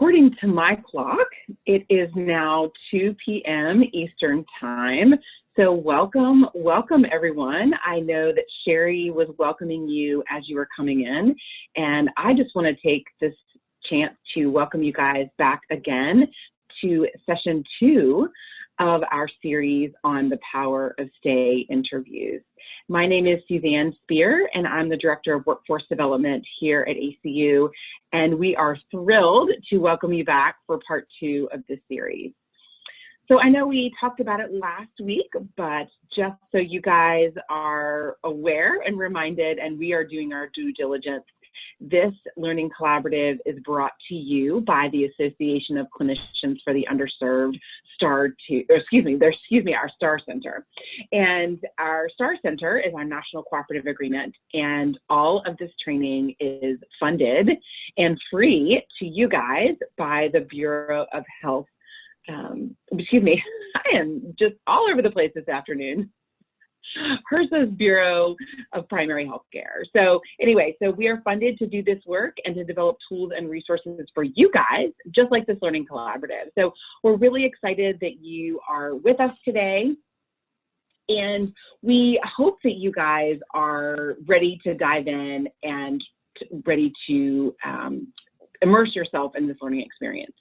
according to my clock, it is now 2 p.m. Eastern Time. So welcome everyone. I know that Sherry was welcoming you as you were coming in, and I just want to take this chance to welcome you guys back again to session 2 of our series on the power of STAY interviews. My name is Suzanne Spear, and I'm the Director of Workforce Development here at ACU, and we are thrilled to welcome you back for part 2 of this series. So I know we talked about it last week, but just so you guys are aware and reminded, and we are doing our due diligence, this learning collaborative is brought to you by the Association of Clinicians for the Underserved, our STAR Center. And our STAR Center is our national cooperative agreement, and all of this training is funded and free to you guys by the Bureau of Health. I am just all over the place this afternoon. HRSA's Bureau of Primary Health Care. So anyway, so we are funded to do this work and to develop tools and resources for you guys, just like this learning collaborative. So we're really excited that you are with us today. And we hope that you guys are ready to dive in and ready to immerse yourself in this learning experience.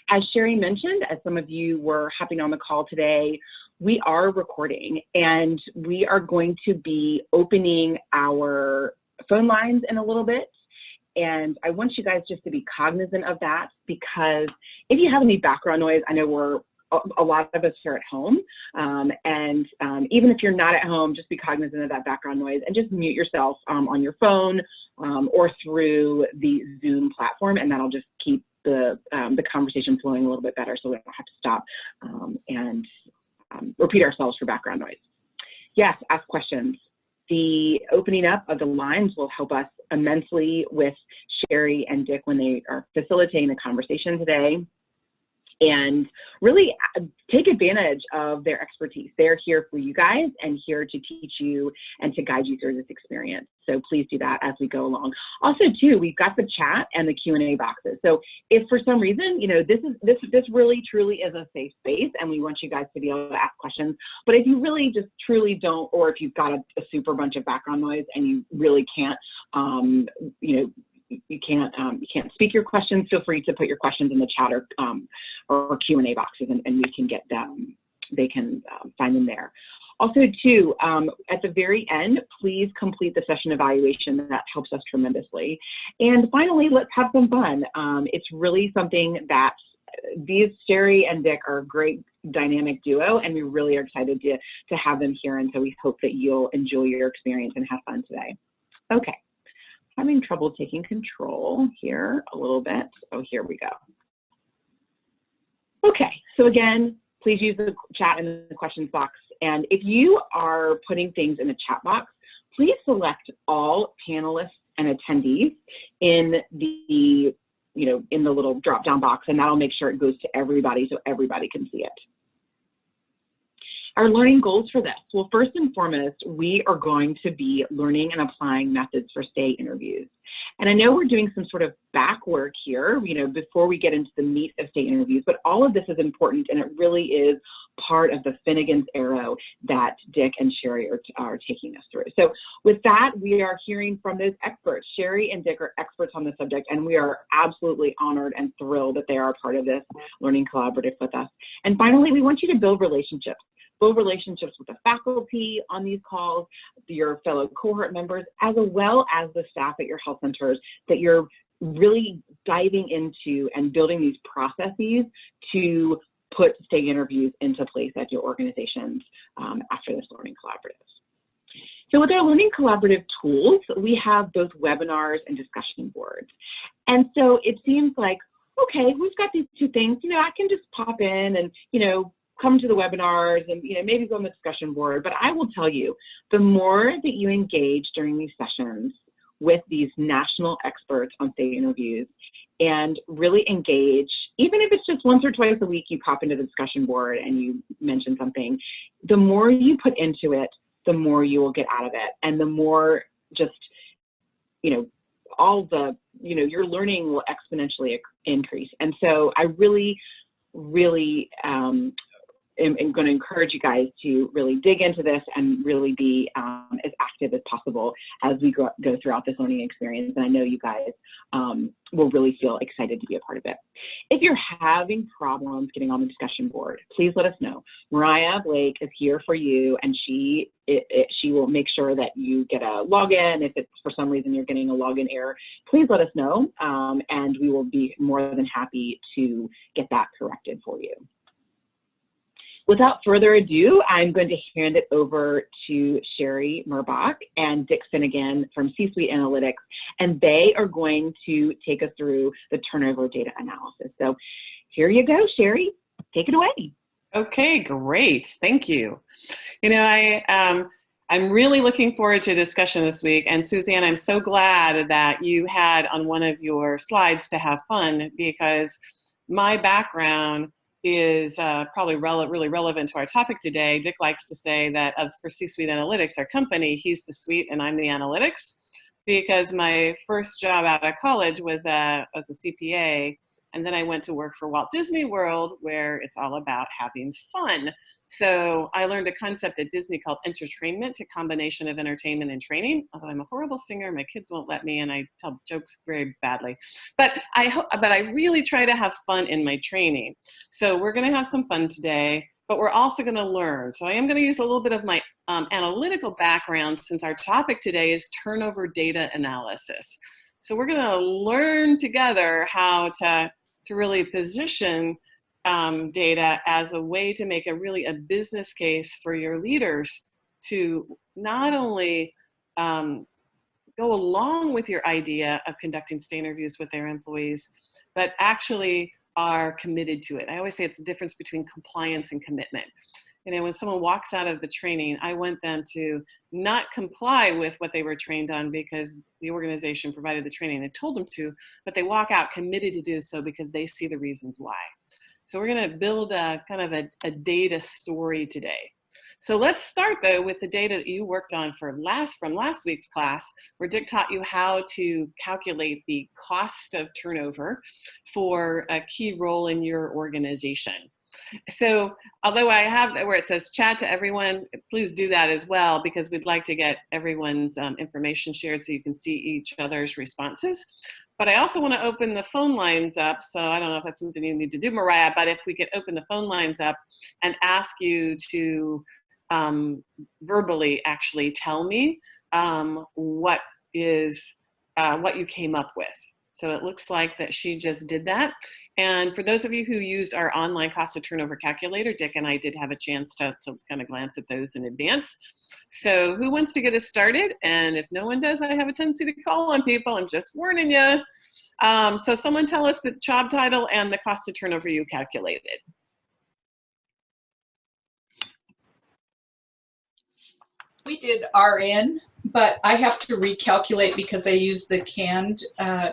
As Sherry mentioned, as some of you were hopping on the call today, we are recording, and we are going to be opening our phone lines in a little bit. And I want you guys just to be cognizant of that, because if you have any background noise, I know a lot of us are at home, and even if you're not at home, just be cognizant of that background noise and just mute yourself on your phone or through the Zoom platform, and that'll just keep the conversation flowing a little bit better, so we don't have to stop and repeat ourselves for background noise. Yes, ask questions. The opening up of the lines will help us immensely with Sherry and Dick when they are facilitating the conversation today. And really take advantage of their expertise. They're here for you guys and here to teach you and to guide you through this experience. So please do that as we go along. Also, too, we've got the chat and the Q&A boxes. So if for some reason, you know, this really truly is a safe space, and we want you guys to be able to ask questions. But if you really just truly don't, or if you've got a super bunch of background noise and you really can't, you can't speak your questions, feel free to put your questions in the chat or Q&A boxes, and we can get them. They can find them there. Also, too, at the very end, please complete the session evaluation. That helps us tremendously. And finally, let's have some fun. It's really something that these Sherry and Dick are a great dynamic duo, and we really are excited to have them here. And so we hope that you'll enjoy your experience and have fun today. Okay. Having trouble taking control here a little bit. Oh, here we go. Okay, so again, please use the chat in the questions box. And if you are putting things in the chat box, please select all panelists and attendees in the little drop-down box, and that'll make sure it goes to everybody so everybody can see it. Our learning goals for this. Well, first and foremost, we are going to be learning and applying methods for STAY interviews. And I know we're doing some sort of back work here, before we get into the meat of STAY interviews, but all of this is important, and it really is part of the Finnegan's arrow that Dick and Sherry are taking us through. So with that, we are hearing from those experts. Sherry and Dick are experts on the subject, and we are absolutely honored and thrilled that they are a part of this learning collaborative with us. And finally, we want you to build relationships. Build relationships with the faculty on these calls, your fellow cohort members, as well as the staff at your health centers, that you're really diving into and building these processes to put STAY interviews into place at your organizations after this learning collaborative. So with our learning collaborative tools, we have both webinars and discussion boards. And so it seems like, okay, we've got these two things, I can just pop in and, come to the webinars and maybe go on the discussion board. But I will tell you, the more that you engage during these sessions with these national experts on STAY interviews and really engage, even if it's just once or twice a week you pop into the discussion board and you mention something, the more you put into it, the more you will get out of it, and the more just all the your learning will exponentially increase. And so I really am going to encourage you guys to really dig into this and really be as active as possible as we go throughout this learning experience. And I know you guys will really feel excited to be a part of it. If you're having problems getting on the discussion board, please let us know. Mariah Blake is here for you, and she will make sure that you get a login. If it's for some reason you're getting a login error, please let us know, and we will be more than happy to get that corrected for you. Without further ado, I'm going to hand it over to Sherry Murbach and Dick Finnegan from C-Suite Analytics, and they are going to take us through the turnover data analysis. So here you go, Sherry, take it away. Okay, great, thank you. I'm really looking forward to a discussion this week, and Suzanne, I'm so glad that you had on one of your slides to have fun, because my background is probably really relevant to our topic today. Dick likes to say that as for C-Suite Analytics, our company, he's the suite and I'm the analytics, because my first job out of college was as a CPA, and then I went to work for Walt Disney World, where it's all about having fun. So I learned a concept at Disney called entertainment, a combination of entertainment and training. Although I'm a horrible singer, my kids won't let me, and I tell jokes very badly. But I really try to have fun in my training. So we're going to have some fun today, but we're also going to learn. So I am going to use a little bit of my analytical background, since our topic today is turnover data analysis. So we're going to learn together how to really position data as a way to make a business case for your leaders to not only go along with your idea of conducting stay interviews with their employees, but actually are committed to it. I always say it's the difference between compliance and commitment. When someone walks out of the training, I want them to not comply with what they were trained on because the organization provided the training and told them to, but they walk out committed to do so because they see the reasons why. So we're going to build a kind of a data story today. So let's start though with the data that you worked on from last week's class, where Dick taught you how to calculate the cost of turnover for a key role in your organization. So although I have where it says chat to everyone, please do that as well, because we'd like to get everyone's information shared so you can see each other's responses. But I also want to open the phone lines up. So I don't know if that's something you need to do, Mariah, but if we could open the phone lines up and ask you to verbally actually tell me what you came up with. So it looks like that she just did that. And for those of you who use our online cost of turnover calculator, Dick and I did have a chance to kind of glance at those in advance. So who wants to get us started? And if no one does, I have a tendency to call on people. I'm just warning you. So someone tell us the job title and the cost of turnover you calculated. We did RN, but I have to recalculate because I used the canned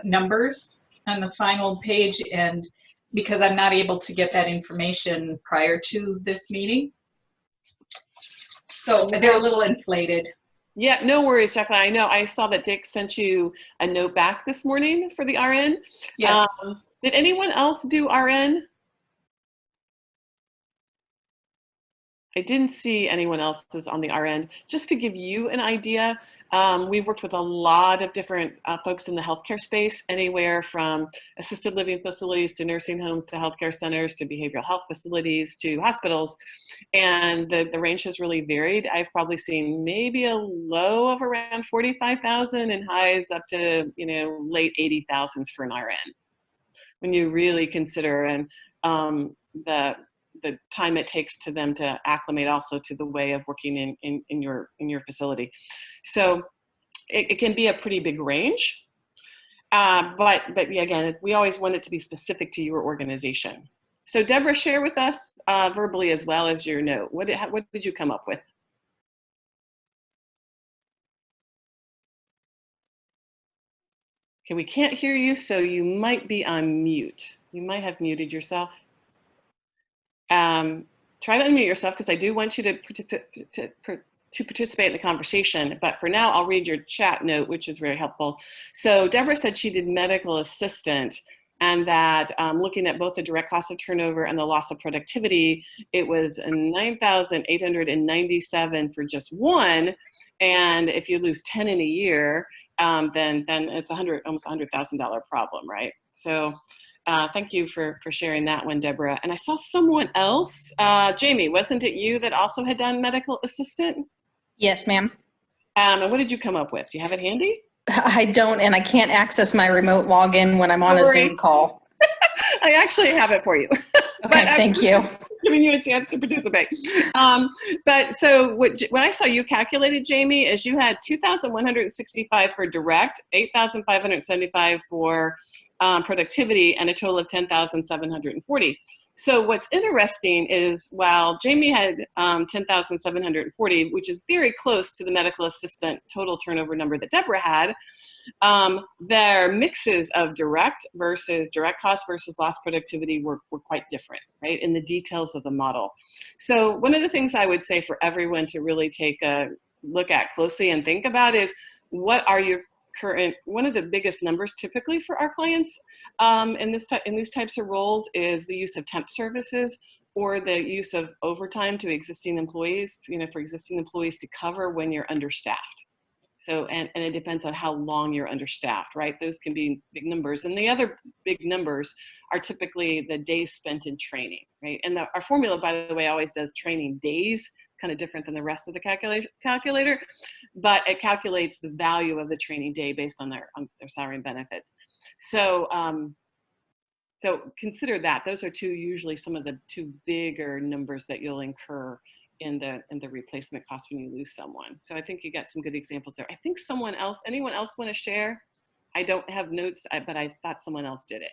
numbers on the final page, and because I'm not able to get that information prior to this meeting. So they're a little inflated. Yeah, no worries, Jacqueline. I know I saw that Dick sent you a note back this morning for the RN. Yes. Did anyone else do RN? I didn't see anyone else's on the RN. Just to give you an idea, we've worked with a lot of different folks in the healthcare space, anywhere from assisted living facilities to nursing homes to healthcare centers to behavioral health facilities to hospitals. And the range has really varied. I've probably seen maybe a low of around 45,000 and highs up to, late 80,000s for an RN. When you really consider the time it takes to them to acclimate also to the way of working in your facility. So it can be a pretty big range, but yeah, again, we always want it to be specific to your organization. So Deborah, share with us verbally as well as your note. What did you come up with? Okay, we can't hear you, so you might be on mute. You might have muted yourself. Try to unmute yourself, because I do want you to to participate in the conversation. But for now, I'll read your chat note, which is very helpful. So Deborah said she did medical assistant, and that looking at both the direct cost of turnover and the loss of productivity, it was $9,897 for just one. And if you lose 10 in a year, then it's almost $100,000 problem, right? So thank you for sharing that one, Deborah. And I saw someone else, Jamie, wasn't it you that also had done medical assistant? Yes, ma'am. And what did you come up with? Do you have it handy? I don't, and I can't access my remote login when I'm on a Zoom call. I actually have it for you. Okay, thank you. Giving you a chance to participate. But so what I saw you calculated, Jamie, is you had 2,165 for direct, 8,575 for productivity, and a total of 10,740. So what's interesting is while Jamie had 10,740, which is very close to the medical assistant total turnover number that Deborah had, their mixes of direct cost versus lost productivity were quite different, right, in the details of the model. So one of the things I would say for everyone to really take a look at closely and think about is, what are your current, one of the biggest numbers typically for our clients in these types of roles is the use of temp services or the use of overtime to existing employees, for existing employees to cover when you're understaffed. So, and it depends on how long you're understaffed, right? Those can be big numbers. And the other big numbers are typically the days spent in training, right? And our formula, by the way, always does training days. It's kind of different than the rest of the calculator, but it calculates the value of the training day based on their salary and benefits. So, so consider that. Those are usually some of the two bigger numbers that you'll incur in the replacement cost when you lose someone. So I think you got some good examples there. I think anyone else want to share? I don't have notes, but I thought someone else did it.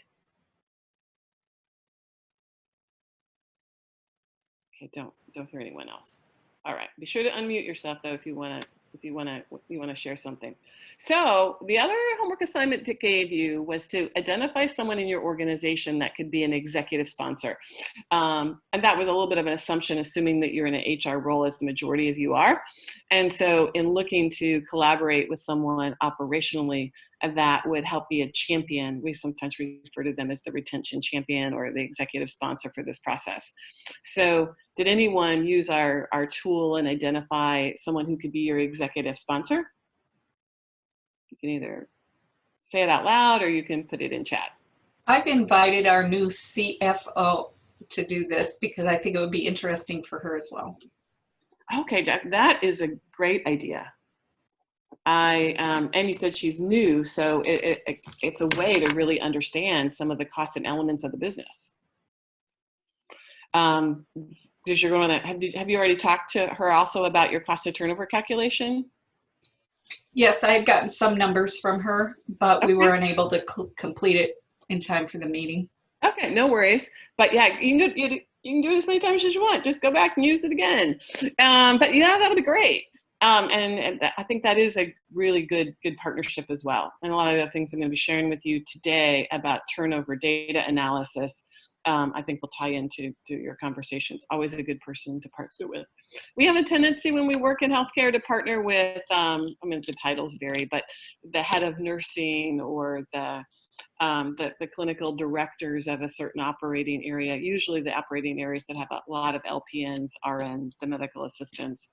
Okay, don't hear anyone else. All right, be sure to unmute yourself though if you want to share something. So the other homework assignment Dick gave you was to identify someone in your organization that could be an executive sponsor. And that was a little bit of an assumption, assuming that you're in an HR role as the majority of you are. And so in looking to collaborate with someone operationally that would help be a champion, we sometimes refer to them as the retention champion or the executive sponsor for this process. So did anyone use our tool and identify someone who could be your executive sponsor? You can either say it out loud or you can put it in chat. I've invited our new CFO to do this because I think it would be interesting for her as well. Okay, Jack, that is a great idea. And you said she's new, so it's a way to really understand some of the costs and elements of the business. Because you're going to have you already talked to her also about your cost of turnover calculation? Yes, I had gotten some numbers from her, but we were unable to complete it in time for the meeting. Okay, no worries. But yeah, you can do it as many times as you want. Just go back and use it again. But yeah, that would be great. And I think that is a really good partnership as well. And a lot of the things I'm going to be sharing with you today about turnover data analysis, I think will tie into your conversations. Always a good person to partner with. We have a tendency when we work in healthcare to partner with, the titles vary, but the head of nursing or the clinical directors of a certain operating area, usually the operating areas that have a lot of LPNs, RNs, the medical assistants.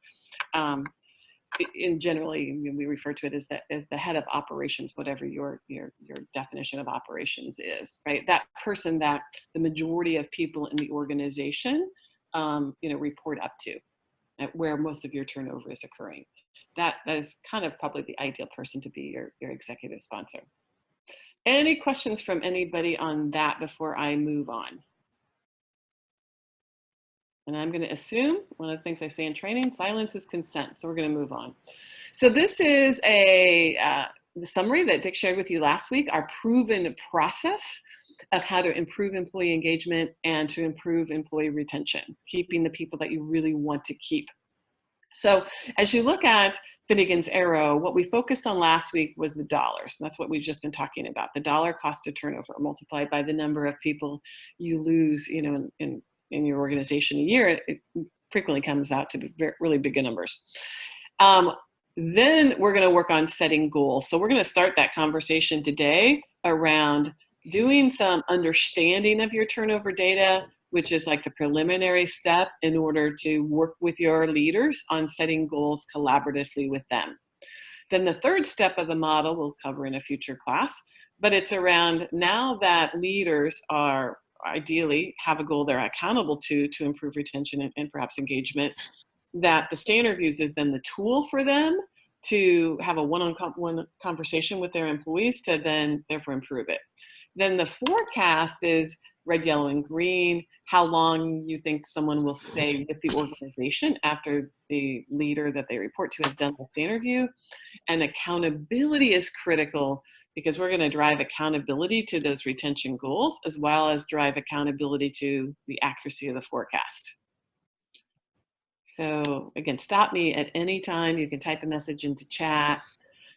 Generally, we refer to it as the head of operations, whatever your definition of operations is, right? That person that the majority of people in the organization, report up to, where most of your turnover is occurring. That is kind of probably the ideal person to be your executive sponsor. Any questions from anybody on that before I move on? And I'm going to assume one of the things I say in training, silence is consent. So we're going to move on. So this is the summary that Dick shared with you last week, our proven process of how to improve employee engagement and to improve employee retention, keeping the people that you really want to keep. So as you look at Finnegan's arrow, what we focused on last week was the dollars. That's what we've just been talking about, the dollar cost of turnover multiplied by the number of people you lose, in your organization a year. It frequently comes out to be really big numbers. Then we're going to work on setting goals. So we're going to start that conversation today around doing some understanding of your turnover data, which is like the preliminary step in order to work with your leaders on setting goals collaboratively with them. Then the third step of the model we'll cover in a future class, but it's around now that leaders are ideally have a goal they're accountable to improve retention and perhaps engagement, that the STAR interviews is then the tool for them to have a one-on-one conversation with their employees to then therefore improve it. Then the forecast is red, yellow, and green, how long you think someone will stay with the organization after the leader that they report to has done this interview. And accountability is critical because we're going to drive accountability to those retention goals as well as drive accountability to the accuracy of the forecast. So again, stop me at any time. You can type a message into chat.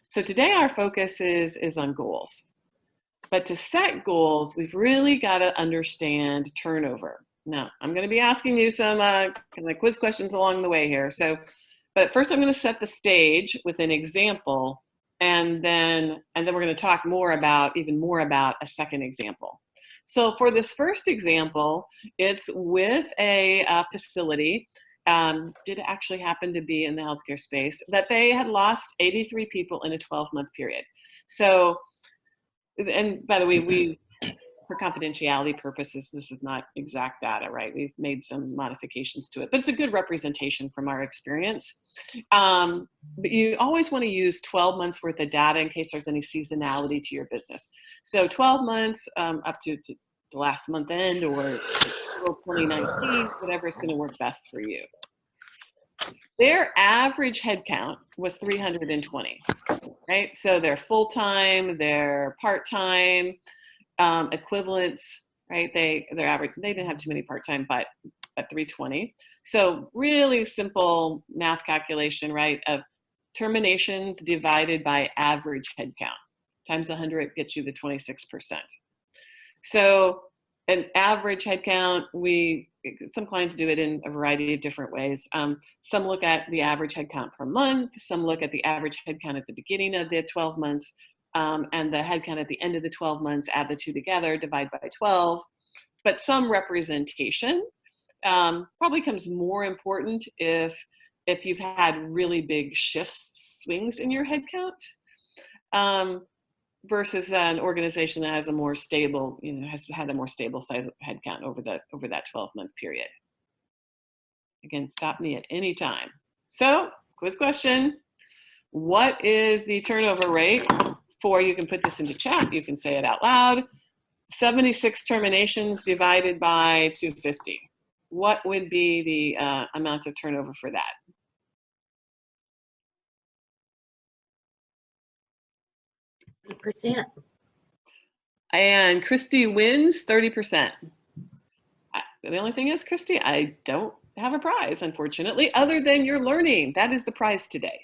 So today our focus is on goals. But to set goals, we've really got to understand turnover. Now, I'm going to be asking you some kind of quiz questions along the way here. But first I'm going to set the stage with an example, and then we're going to talk even more about a second example. So for this first example, it's with a facility. Did actually happen to be in the healthcare space that they had lost 83 people in a 12-month period. So, and by the way, for confidentiality purposes, this is not exact data, right? We've made some modifications to it, but it's a good representation from our experience. But you always want to use 12 months worth of data in case there's any seasonality to your business. So 12 months up to the last month end or 2019, whatever is going to work best for you. Their average headcount was 320, right? So they're full-time, they're part-time, equivalents, right? They're average, they didn't have too many part-time, but at 320. So really simple math calculation, right? Of terminations divided by average headcount times 100 gets you the 26%. So an average headcount, some clients do it in a variety of different ways. Some look at the average headcount per month. Some look at the average headcount at the beginning of the 12 months and the headcount at the end of the 12 months, add the two together, divide by 12. But some representation probably becomes more important if you've had really big swings in your headcount. Versus an organization that has a more stable, has had a more stable size of headcount over that 12-month period. Again, stop me at any time. So, quiz question: what is the turnover rate for? You can put this into chat. You can say it out loud. 76 terminations divided by 250. What would be the amount of turnover for that? %. And Christy wins 30%. The only thing is, Christy, I don't have a prize, unfortunately, other than your learning. That is the prize today.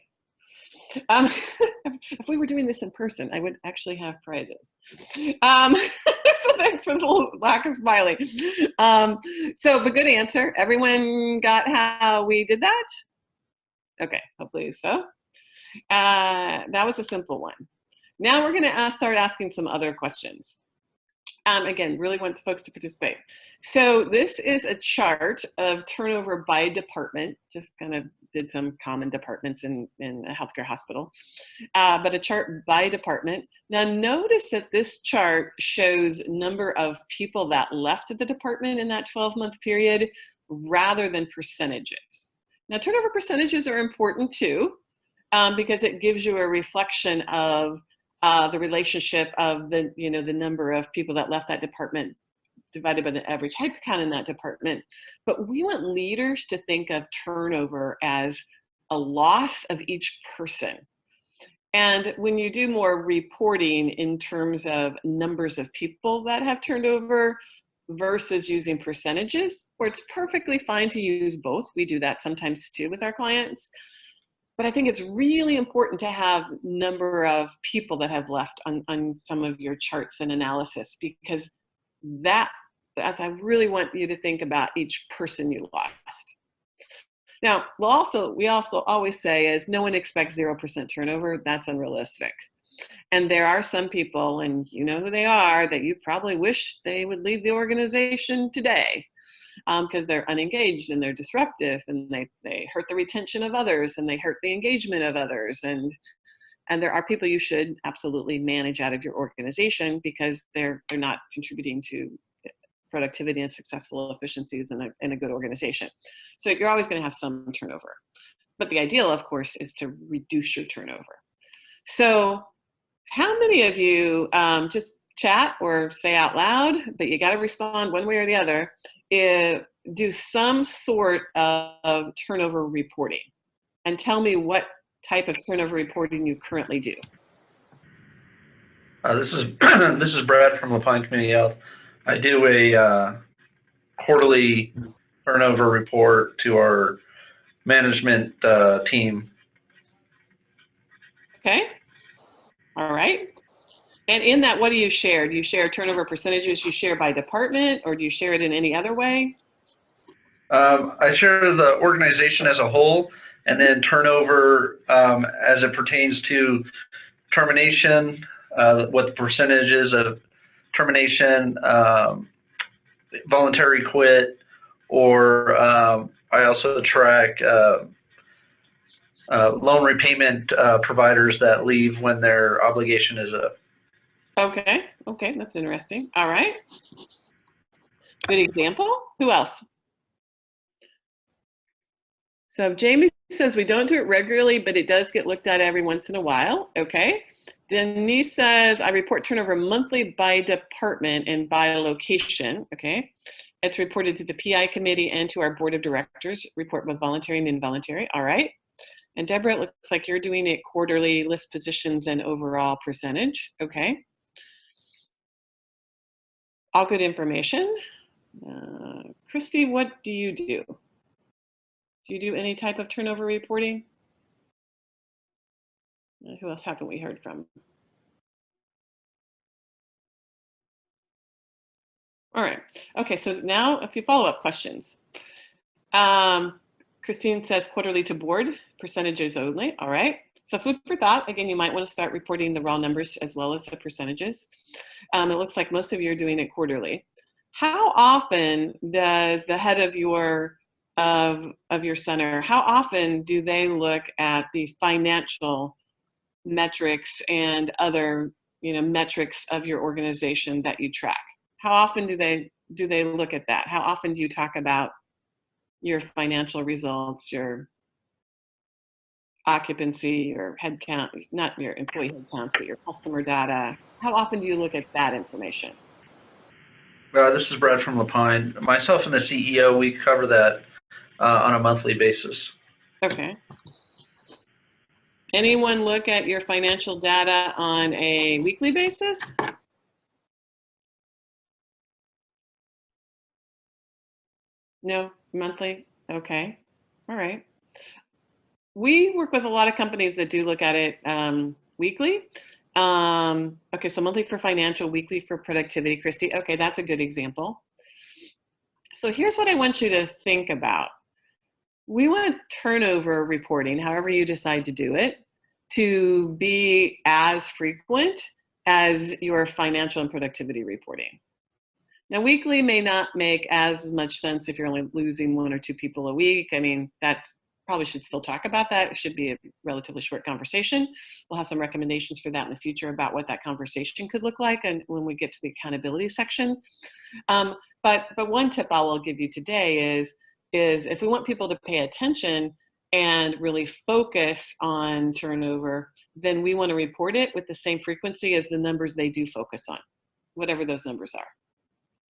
If we were doing this in person, I would actually have prizes. So thanks for the lack of smiling. But good answer. Everyone got how we did that? Okay, hopefully so. That was a simple one. Now we're going to start asking some other questions. Again, really want folks to participate. So this is a chart of turnover by department. Just kind of did some common departments in a healthcare hospital, but a chart by department. Now notice that this chart shows number of people that left the department in that 12-month period rather than percentages. Now turnover percentages are important too, because it gives you a reflection of the relationship of the number of people that left that department divided by the average headcount in that department. But we want leaders to think of turnover as a loss of each person. And when you do more reporting in terms of numbers of people that have turned over versus using percentages, where it's perfectly fine to use both. We do that sometimes too with our clients. But I think it's really important to have number of people that have left on some of your charts and analysis, because as I really want you to think about each person you lost. Now, we also always say is no one expects 0% turnover. That's unrealistic. And there are some people, and you know who they are, that you probably wish they would leave the organization today because they're unengaged and they're disruptive and they hurt the retention of others and they hurt the engagement of others. And there are people you should absolutely manage out of your organization because they're not contributing to productivity and successful efficiencies in a good organization. So you're always going to have some turnover. But the ideal, of course, is to reduce your turnover. So how many of you just chat or say out loud, but you got to respond one way or the other, do some sort of turnover reporting? And tell me what type of turnover reporting you currently do. This is Brad from LaPine Community Health. I do a quarterly turnover report to our management team. Okay. All right. And in that, what do you share? Do you share turnover percentages you share by department, or do you share it in any other way? I share the organization as a whole, and then turnover as it pertains to termination, what the percentages of termination, voluntary quit, or I also track loan repayment providers that leave when their obligation is up. Okay, that's interesting. All right. Good example. Who else? So Jamie says we don't do it regularly, but it does get looked at every once in a while. Okay. Denise says I report turnover monthly by department and by location. Okay. It's reported to the PI committee and to our board of directors, report both voluntary and involuntary. All right. And Deborah, it looks like you're doing it quarterly, list positions and overall percentage. Okay. All good information. Christy, what do you do? Do you do any type of turnover reporting? Who else haven't we heard from? All right. Okay, so now a few follow-up questions. Christine says quarterly to board, percentages only. All right. So food for thought. Again, you might want to start reporting the raw numbers as well as the percentages. It looks like most of you are doing it quarterly. How often does the head of your center, how often do they look at the financial metrics and other metrics of your organization that you track? How often do they look at that? How often do you talk about your financial results, your occupancy, your head count, not your employee head counts, but your customer data? How often do you look at that information? This is Brad from LaPine. Myself and the CEO, we cover that on a monthly basis. Okay. Anyone look at your financial data on a weekly basis? No, monthly? Okay. All right. We work with a lot of companies that do look at it weekly. Okay, so monthly for financial, weekly for productivity, Christy. Okay, that's a good example. So here's what I want you to think about. We want turnover reporting, however you decide to do it, to be as frequent as your financial and productivity reporting. Now, weekly may not make as much sense if you're only losing 1 or 2 people a week. I mean, that's probably should still talk about that. It should be a relatively short conversation. We'll have some recommendations for that in the future about what that conversation could look like, and when we get to the accountability section. But one tip I will give you today is if we want people to pay attention and really focus on turnover, then we want to report it with the same frequency as the numbers they do focus on, whatever those numbers are.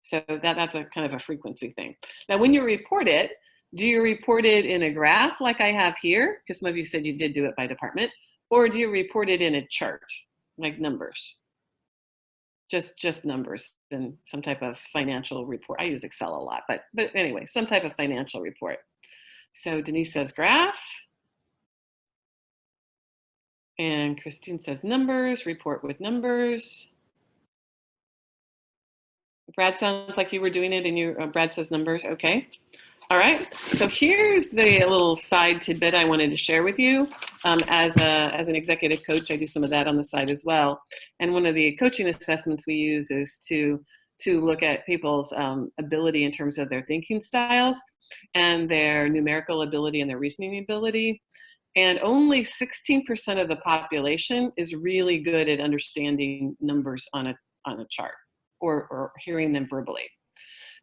So that's a kind of a frequency thing. Now, when you report it, do you report it in a graph like I have here? Because some of you said you did do it by department. Or do you report it in a chart, like numbers? Just numbers and some type of financial report. I use Excel a lot, but anyway, some type of financial report. So Denise says graph. And Christine says numbers, report with numbers. Brad sounds like you were doing it and Brad says numbers, okay. All right, so here's the little side tidbit I wanted to share with you. As an executive coach, I do some of that on the side as well. And one of the coaching assessments we use is to look at people's ability in terms of their thinking styles and their numerical ability and their reasoning ability. And only 16% of the population is really good at understanding numbers on a chart or hearing them verbally.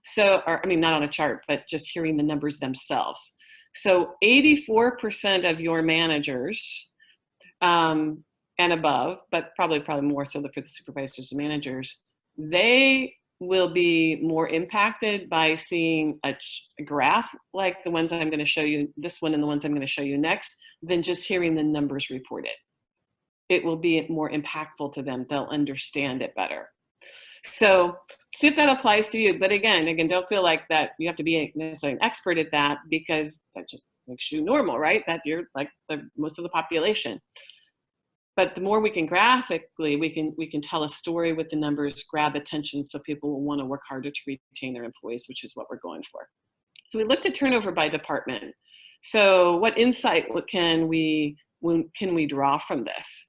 So, or, I mean, not on a chart, but just hearing the numbers themselves. So 84% of your managers and above, but probably more so for the supervisors and managers, they will be more impacted by seeing a graph like the ones I'm going to show you, this one and the ones I'm going to show you next, than just hearing the numbers reported. It will be more impactful to them. They'll understand it better. So see if that applies to you. But again, don't feel like that you have to be necessarily an expert at that, because that just makes you normal, right? That you're like most of the population. But the more we can graphically, we can tell a story with the numbers, grab attention, so people will want to work harder to retain their employees, which is what we're going for. So we looked at turnover by department. So what insight can we draw from this?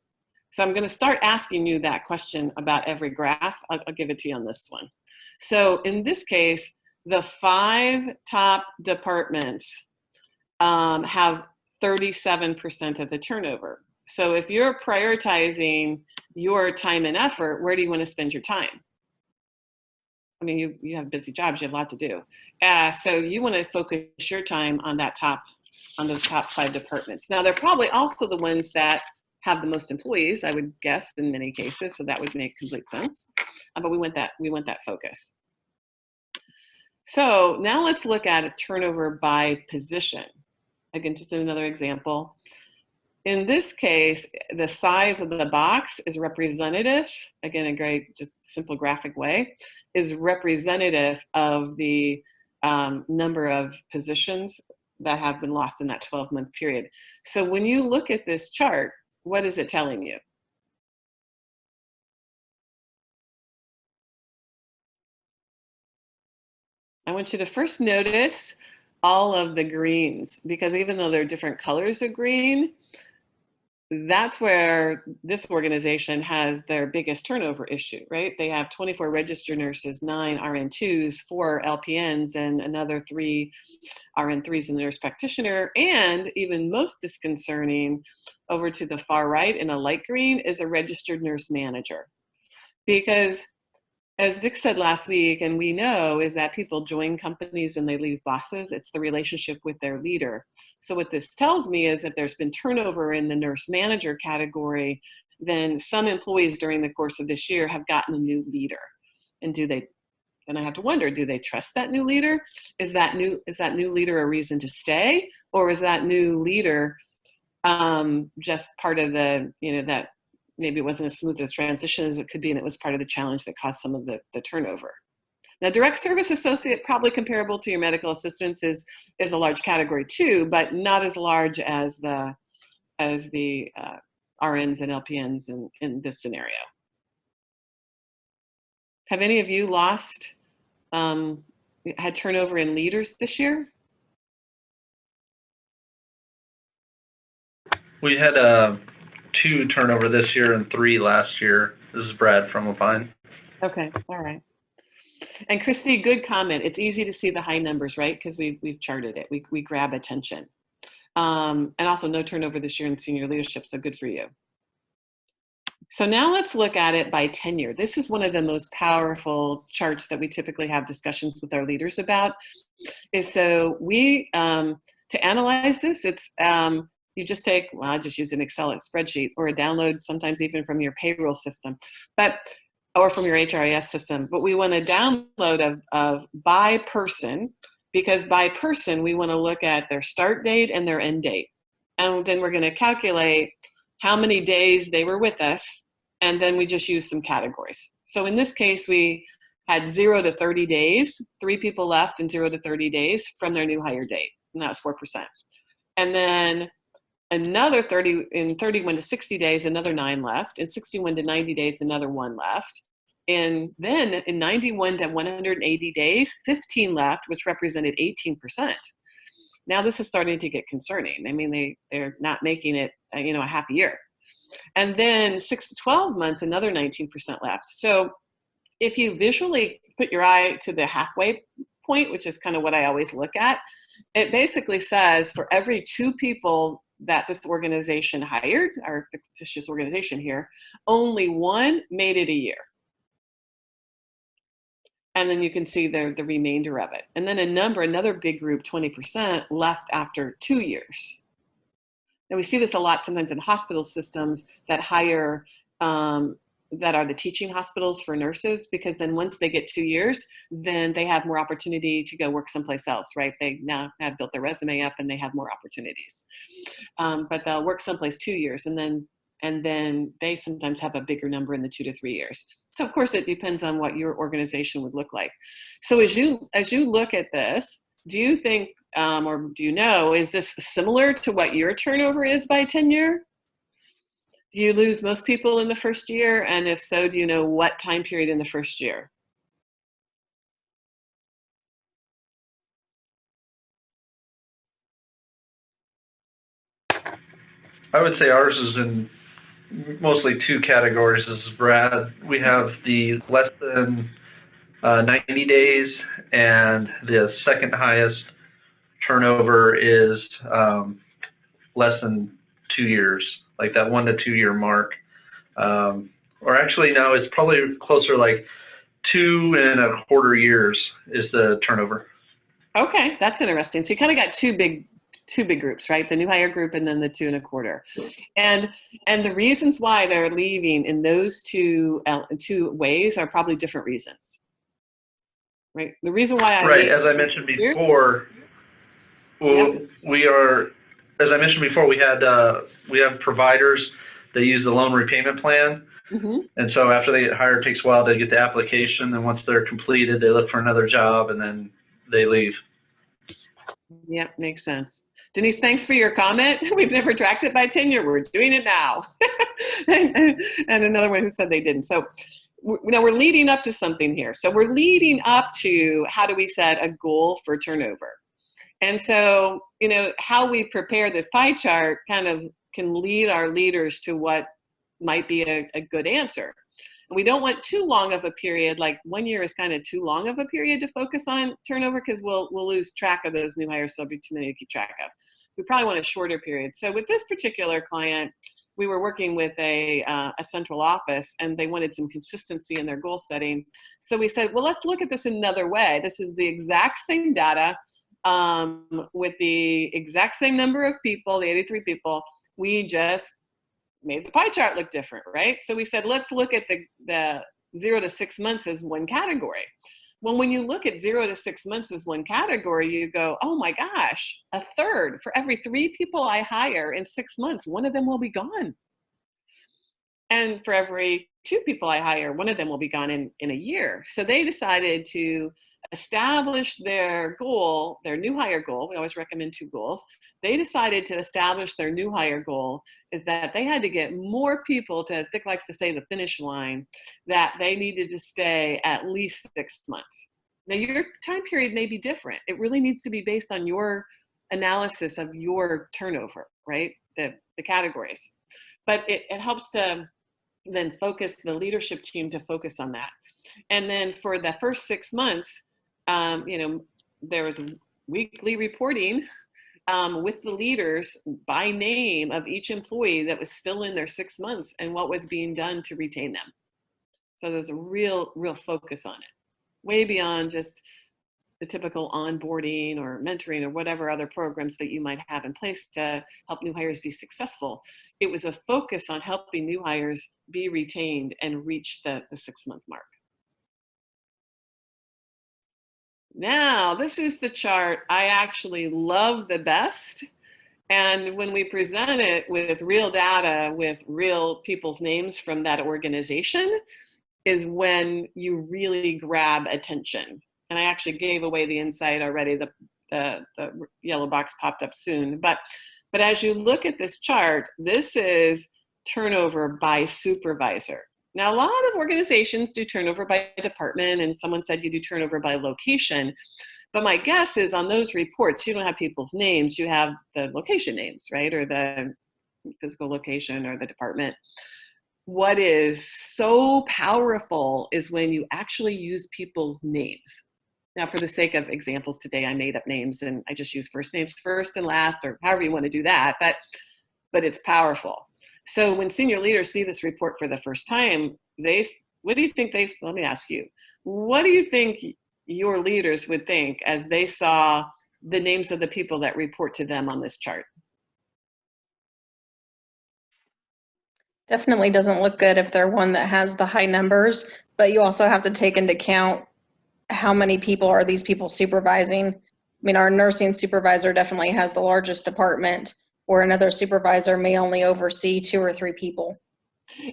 So I'm going to start asking you that question about every graph. I'll give it to you on this one. So in this case, the 5 top departments have 37% of the turnover. So if you're prioritizing your time and effort, where do you want to spend your time? I mean, you have busy jobs, you have a lot to do. So you want to focus your time on those top 5 departments. Now, they're probably also the ones that have the most employees, I would guess, in many cases, so that would make complete sense. But we want that focus. So now let's look at a turnover by position. Again, just another example. In this case, the size of the box is representative. Again, a great, just simple graphic way, is representative of the number of positions that have been lost in that 12-month period. So when you look at this chart, what is it telling you? I want you to first notice all of the greens, because even though they're different colors of green, that's where this organization has their biggest turnover issue, right? They have 24 registered nurses, 9 RN2s, 4 LPNs, and another 3 RN3s and the nurse practitioner. And even most disconcerting, over to the far right in a light green, is a registered nurse manager. Because as Dick said last week, and we know, is that people join companies and they leave bosses. It's the relationship with their leader. So what this tells me is that there's been turnover in the nurse manager category, then some employees during the course of this year have gotten a new leader. And I have to wonder, do they trust that new leader? Is that new leader a reason to stay? Or is that new leader just part of the, that maybe it wasn't as smooth a transition as it could be, and it was part of the challenge that caused some of the turnover. Now, direct service associate, probably comparable to your medical assistants, is a large category too, but not as large as the RNs and LPNs in this scenario. Have any of you had turnover in leaders this year? We had 2 turnover this year and 3 last year. This is Brad from Alpine. Okay, all right. And Christy, good comment. It's easy to see the high numbers, right? Because we've charted it. We grab attention. And also no turnover this year in senior leadership, so good for you. So now let's look at it by tenure. This is one of the most powerful charts that we typically have discussions with our leaders about. So to analyze this, it's you just take, well, I just use an Excel spreadsheet or a download, sometimes even from your payroll system, or from your HRIS system. But we want a download of by person, because by person, we want to look at their start date and their end date. And then we're going to calculate how many days they were with us, and then we just use some categories. So in this case, we had 0 to 30 days, 3 people left in 0 to 30 days from their new hire date, and that was 4%. And then another 31 to 60 days, another 9 left. In 61 to 90 days, another 1 left. And then in 91 to 180 days, 15 left, which represented 18%. Now this is starting to get concerning. I mean, they're not making it, a half a year. And then 6 to 12 months, another 19% left. So if you visually put your eye to the halfway point, which is kind of what I always look at, it basically says for every 2 people that this organization hired, our fictitious organization here, only 1 made it a year. And then you can see the remainder of it. And then another big group, 20%, left after 2 years. And we see this a lot sometimes in hospital systems that hire, that are the teaching hospitals for nurses, because then once they get 2 years, then they have more opportunity to go work someplace else, right? They now have built their resume up and they have more opportunities. But they'll work someplace 2 years, and then they sometimes have a bigger number in the 2 to 3 years. So of course it depends on what your organization would look like. So as you look at this, do you think, or do you know, is this similar to what your turnover is by tenure? Do you lose most people in the first year? And if so, do you know what time period in the first year? I would say ours is in mostly 2 categories. This is Brad. We have the less than 90 days, and the second highest turnover is less than 2 years, like that 1 to 2 year mark. Or actually, no, it's probably closer like 2.25 years is the turnover. Okay, that's interesting. So you kind of got two big groups, right? The new hire group and then the 2.25. And the reasons why they're leaving in those two ways are probably different reasons, right? The reason why right, as I mentioned before, we have providers that use the loan repayment plan. Mm-hmm. And so after they get hired, it takes a while to get the application, and once they're completed, they look for another job, and then they leave. Yeah, makes sense. Denise, thanks for your comment. We've never tracked it by tenure. We're doing it now. And another one who said they didn't. So now we're leading up to something here. So we're leading up to how do we set a goal for turnover? And so, how we prepare this pie chart kind of can lead our leaders to what might be a good answer. And we don't want too long of a period, like 1 year is kind of too long of a period to focus on turnover, because we'll lose track of those new hires. So there'll be too many to keep track of. We probably want a shorter period. So with this particular client, we were working with a central office, and they wanted some consistency in their goal setting. So we said, well, let's look at this another way. This is the exact same data with the exact same number of people, the 83 people. We just made the pie chart look different, right? So we said, let's look at the 0 to 6 months as one category. Well, when you look at 0 to 6 months as one category, you go, oh my gosh, a third. For every 3 people I hire in 6 months, 1 of them will be gone. And for every 2 people I hire, 1 of them will be gone in a year. So they decided to establish their goal, their new hire goal. We always recommend 2 goals. They decided to establish their new hire goal is that they had to get more people to, as Dick likes to say, the finish line, that they needed to stay at least 6 months. Now your time period may be different. It really needs to be based on your analysis of your turnover, right? The categories. But it helps to then focus the leadership team to focus on that. And then for the first 6 months, there was weekly reporting with the leaders by name of each employee that was still in their 6 months and what was being done to retain them. So there's a real focus on it, way beyond just the typical onboarding or mentoring or whatever other programs that you might have in place to help new hires be successful. It was a focus on helping new hires be retained and reach the 6 month mark. Now, this is the chart I actually love the best. And when we present it with real data, with real people's names from that organization, is when you really grab attention. And I actually gave away the insight already. The yellow box popped up soon. But as you look at this chart, this is turnover by supervisor. Now, a lot of organizations do turnover by department, and someone said you do turnover by location. But my guess is on those reports, you don't have people's names, you have the location names, right? Or the physical location or the department. What is so powerful is when you actually use people's names. Now, for the sake of examples today, I made up names and I just use first names first and last, or however you want to do that, but it's powerful. So when senior leaders see this report for the first time, what do you think let me ask you, what do you think your leaders would think as they saw the names of the people that report to them on this chart? Definitely doesn't look good if they're one that has the high numbers, but you also have to take into account how many people are these people supervising. I mean, our nursing supervisor definitely has the largest department, or another supervisor may only oversee 2 or 3 people.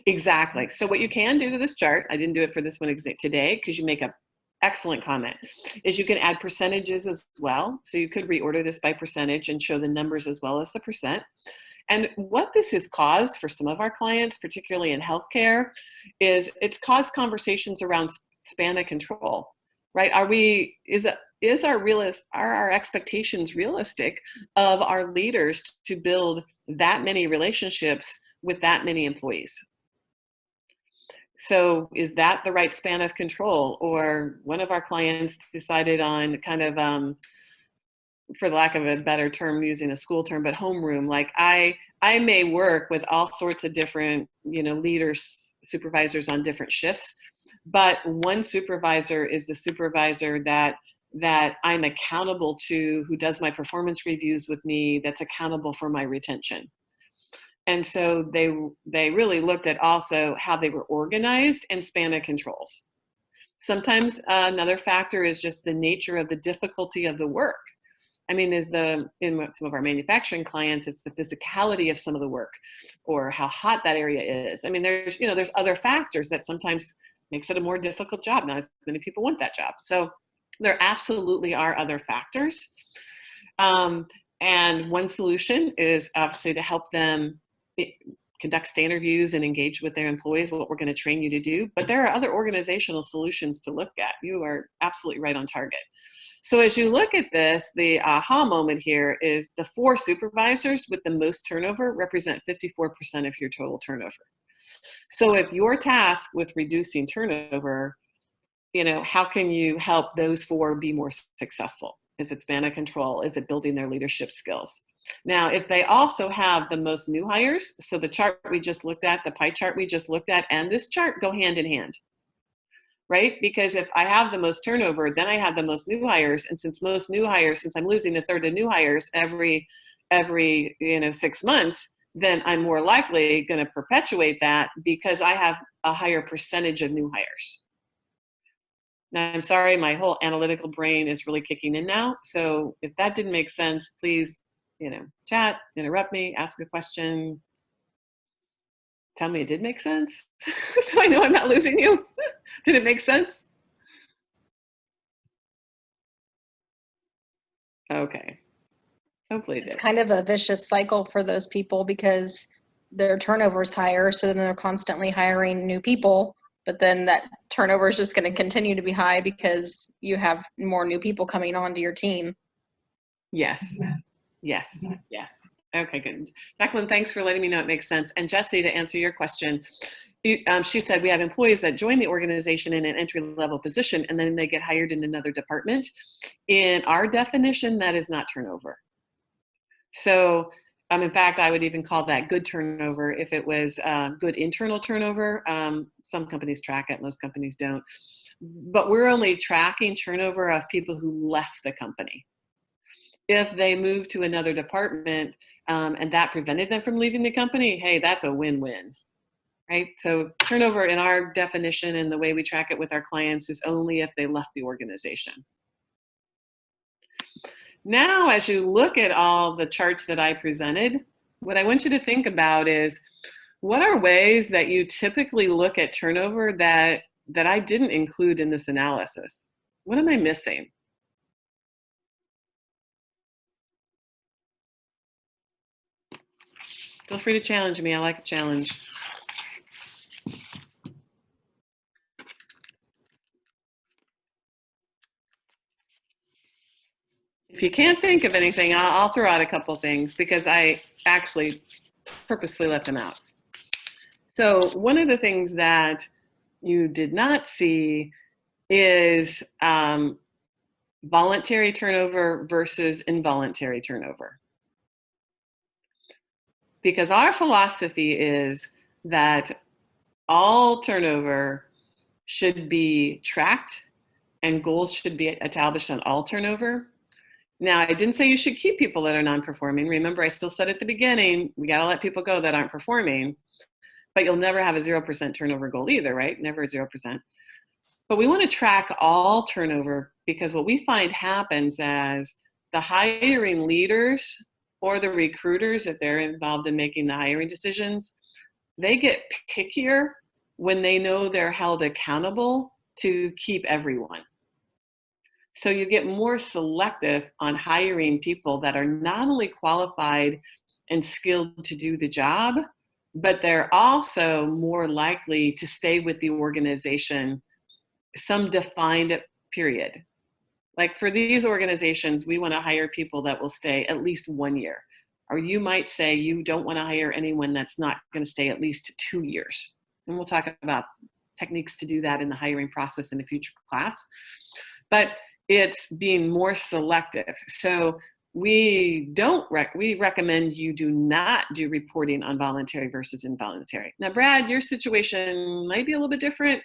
Exactly. So what you can do to this chart, I didn't do it for this one today because you make an excellent comment, is you can add percentages as well. So you could reorder this by percentage and show the numbers as well as the percent. And what this has caused for some of our clients, particularly in healthcare, is it's caused conversations around span of control, right? Are our expectations realistic of our leaders to build that many relationships with that many employees? So is that the right span of control? Or one of our clients decided on kind of, for the lack of a better term, using a school term, but homeroom. Like I may work with all sorts of different, leaders, supervisors on different shifts, but one supervisor is the supervisor that I'm accountable to, who does my performance reviews with me, that's accountable for my retention. And so they really looked at also how they were organized and span of controls. Sometimes another factor is just the nature of the difficulty of the work. I mean, in some of our manufacturing clients, it's the physicality of some of the work or how hot that area is. I mean, there's other factors that sometimes makes it a more difficult job. Not as many people want that job. So there absolutely are other factors. And one solution is obviously to help them conduct STAR interviews and engage with their employees, what we're going to train you to do. But there are other organizational solutions to look at. You are absolutely right on target. So as you look at this, the aha moment here is the 4 supervisors with the most turnover represent 54% of your total turnover. So if your task with reducing turnover, how can you help those 4 be more successful? Is it span of control? Is it building their leadership skills? Now, if they also have the most new hires, so the chart we just looked at, the pie chart we just looked at, and this chart go hand in hand, right? Because if I have the most turnover, then I have the most new hires. And since I'm losing 1/3 of new hires every 6 months, then I'm more likely going to perpetuate that because I have a higher percentage of new hires. Now, I'm sorry, my whole analytical brain is really kicking in now. So if that didn't make sense, please, chat, interrupt me, ask a question, tell me it did make sense. So I know I'm not losing you. Did it make sense? Okay. Hopefully it did. It's kind of a vicious cycle for those people because their turnover is higher, so then they're constantly hiring new people, but then that turnover is just going to continue to be high because you have more new people coming onto your team. Yes. Okay, good. Jacqueline, thanks for letting me know it makes sense. And Jessie, to answer your question, she said we have employees that join the organization in an entry-level position and then they get hired in another department. In our definition, that is not turnover. So in fact, I would even call that good turnover if it was good internal turnover. Some companies track it, most companies don't. But we're only tracking turnover of people who left the company. If they move to another department and that prevented them from leaving the company, hey, that's a win-win, right? So turnover in our definition and the way we track it with our clients is only if they left the organization. Now, as you look at all the charts that I presented, what I want you to think about is what are ways that you typically look at turnover that I didn't include in this analysis? What am I missing? Feel free to challenge me. I like a challenge. If you can't think of anything, I'll throw out a couple things because I actually purposefully left them out. So one of the things that you did not see is voluntary turnover versus involuntary turnover. Because our philosophy is that all turnover should be tracked and goals should be established on all turnover. Now, I didn't say you should keep people that are non-performing. Remember, I still said at the beginning, we got to let people go that aren't performing, but you'll never have a 0% turnover goal either, right? Never 0%. But we want to track all turnover because what we find happens as the hiring leaders or the recruiters, if they're involved in making the hiring decisions, they get pickier when they know they're held accountable to keep everyone. So you get more selective on hiring people that are not only qualified and skilled to do the job, but they're also more likely to stay with the organization some defined period. Like for these organizations, we want to hire people that will stay at least 1 year. Or you might say you don't want to hire anyone that's not going to stay at least 2 years. And we'll talk about techniques to do that in the hiring process in a future class. But it's being more selective. So we recommend you do not do reporting on voluntary versus involuntary. Now, Brad, your situation might be a little bit different.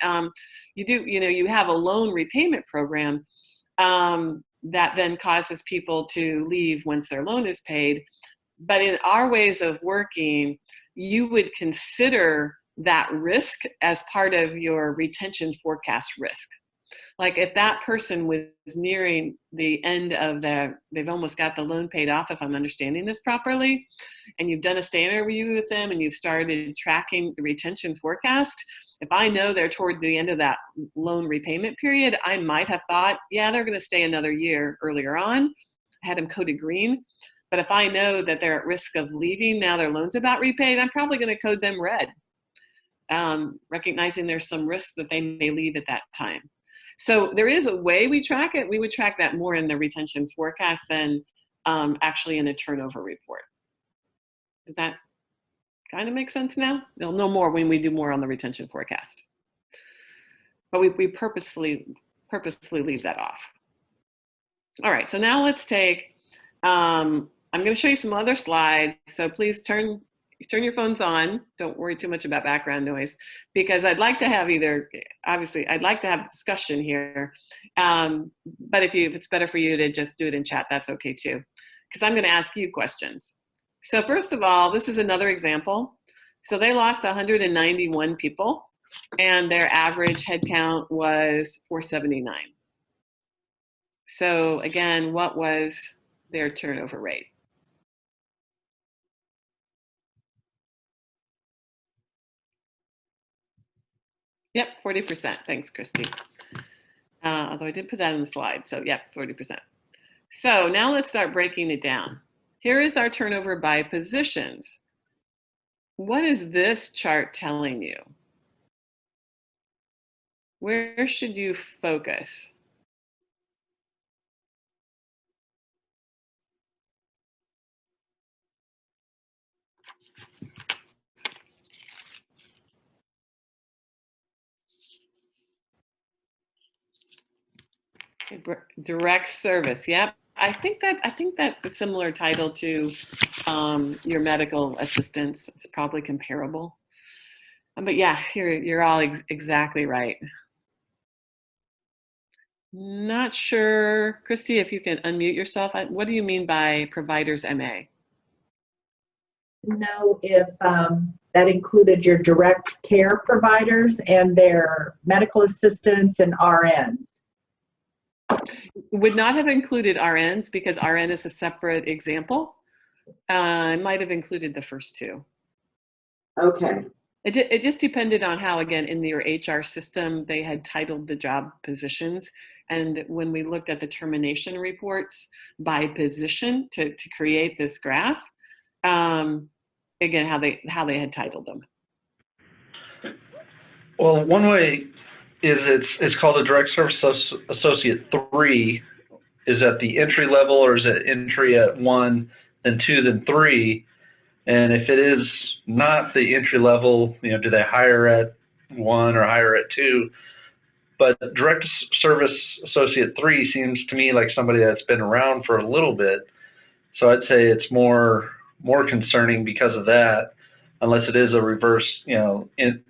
You have a loan repayment program that then causes people to leave once their loan is paid. But in our ways of working, you would consider that risk as part of your retention forecast risk. Like if that person was nearing the end of they've almost got the loan paid off, if I'm understanding this properly, and you've done a standard review with them and you've started tracking the retention forecast, if I know they're toward the end of that loan repayment period, I might have thought, yeah, they're going to stay another year earlier on. I had them coded green. But if I know that they're at risk of leaving, now their loan's about repaid, I'm probably going to code them red, recognizing there's some risk that they may leave at that time. So there is a way we track it. We would track that more in the retention forecast than actually in a turnover report. Does that kind of make sense now? You'll know more when we do more on the retention forecast. But we purposefully leave that off. All right, so now let's take, I'm going to show you some other slides. So please turn your phones on. Don't worry too much about background noise because I'd like to have I'd like to have a discussion here. But if it's better for you to just do it in chat, that's okay too. Because I'm going to ask you questions. So first of all, this is another example. So they lost 191 people and their average head count was 479. So again, what was their turnover rate? Yep, 40%. Thanks, Christy. Although I did put that in the slide. So yep, 40%. So now let's start breaking it down. Here is our turnover by positions. What is this chart telling you? Where should you focus? Direct service. Yep. I think that's a similar title to your medical assistants. It's probably comparable. But yeah, you're all exactly right. Not sure, Christy, if you can unmute yourself. What do you mean by providers MA? Know if that included your direct care providers and their medical assistants and RNs. Would not have included RNs because RN is a separate example. It might have included the first two. Okay. It just depended on how, again, in your HR system, they had titled the job positions. And when we looked at the termination reports by position to create this graph, again, how they had titled them. Well, one way is it's called a direct service associate 3, is at the entry level, or is it entry at 1, then 2, then 3? And if it is not the entry level, do they hire at 1 or hire at 2? But direct service associate 3 seems to me like somebody that's been around for a little bit. So I'd say it's more concerning because of that, unless it is a reverse,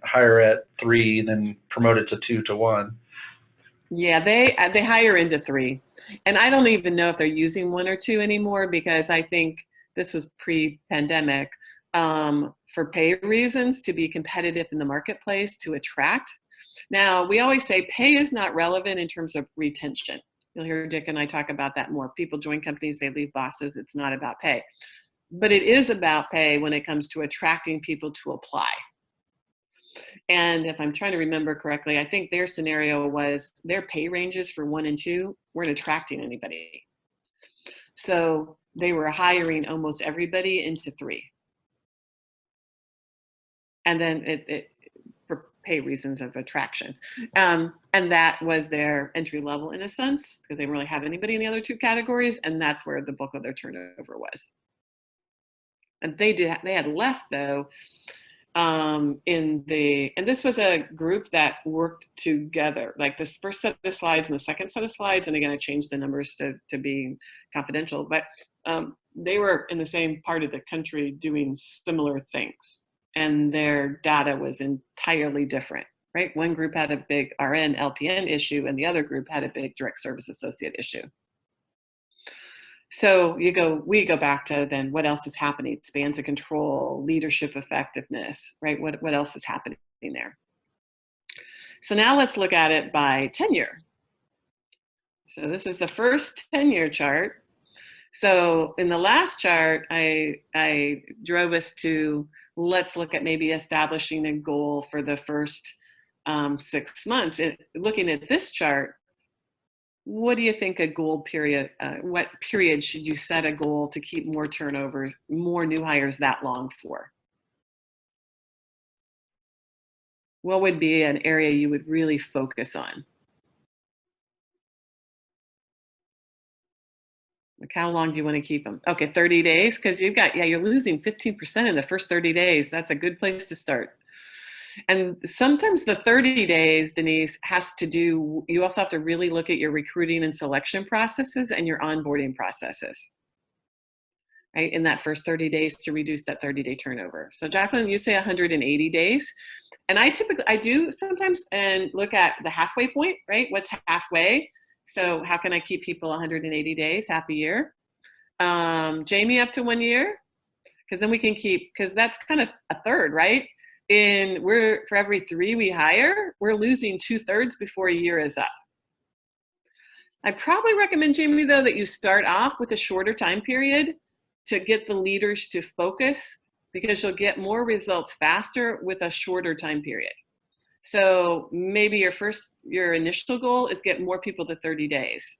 hire at 3, then promote it to 2 to 1. Yeah, they hire into 3, and I don't even know if they're using 1 or 2 anymore, because I think this was pre-pandemic, for pay reasons, to be competitive in the marketplace, to attract. Now, we always say pay is not relevant in terms of retention. You'll hear Dick and I talk about that more. People join companies, they leave bosses. It's not about pay. But it is about pay when it comes to attracting people to apply. And if I'm trying to remember correctly, I think their scenario was their pay ranges for 1 and 2 weren't attracting anybody. So they were hiring almost everybody into 3. And then it for pay reasons of attraction. And that was their entry level in a sense, because they didn't really have anybody in the other 2 categories. And that's where the bulk of their turnover was. And they had less though, and this was a group that worked together, like this first set of slides and the second set of slides. And again, I changed the numbers to be confidential, but they were in the same part of the country doing similar things. And their data was entirely different, right? One group had a big RN, LPN issue, and the other group had a big direct service associate issue. So we go back to then what else is happening? Spans of control, leadership effectiveness, right? What else is happening there? So now let's look at it by tenure. So this is the first tenure chart. So in the last chart, I drove us to, let's look at maybe establishing a goal for the first 6 months. Looking at this chart, what do you think a goal period, what period should you set a goal to keep more turnover, more new hires that long for? What would be an area you would really focus on? Like how long do you want to keep them? Okay, 30 days, because you're losing 15% in the first 30 days. That's a good place to start. And sometimes the 30 days, Denise, has to do, you also have to really look at your recruiting and selection processes and your onboarding processes, right? In that first 30 days to reduce that 30-day turnover. So Jacqueline, you say 180 days. And I do sometimes and look at the halfway point, right? What's halfway? So how can I keep people 180 days, half a year? Jamie, up to 1 year? Because then we can keep, because that's kind of a third, right? For every 3 we hire, we're losing 2/3 before a year is up. I probably recommend, Jamie, though, that you start off with a shorter time period to get the leaders to focus, because you'll get more results faster with a shorter time period. So maybe your initial goal is get more people to 30 days.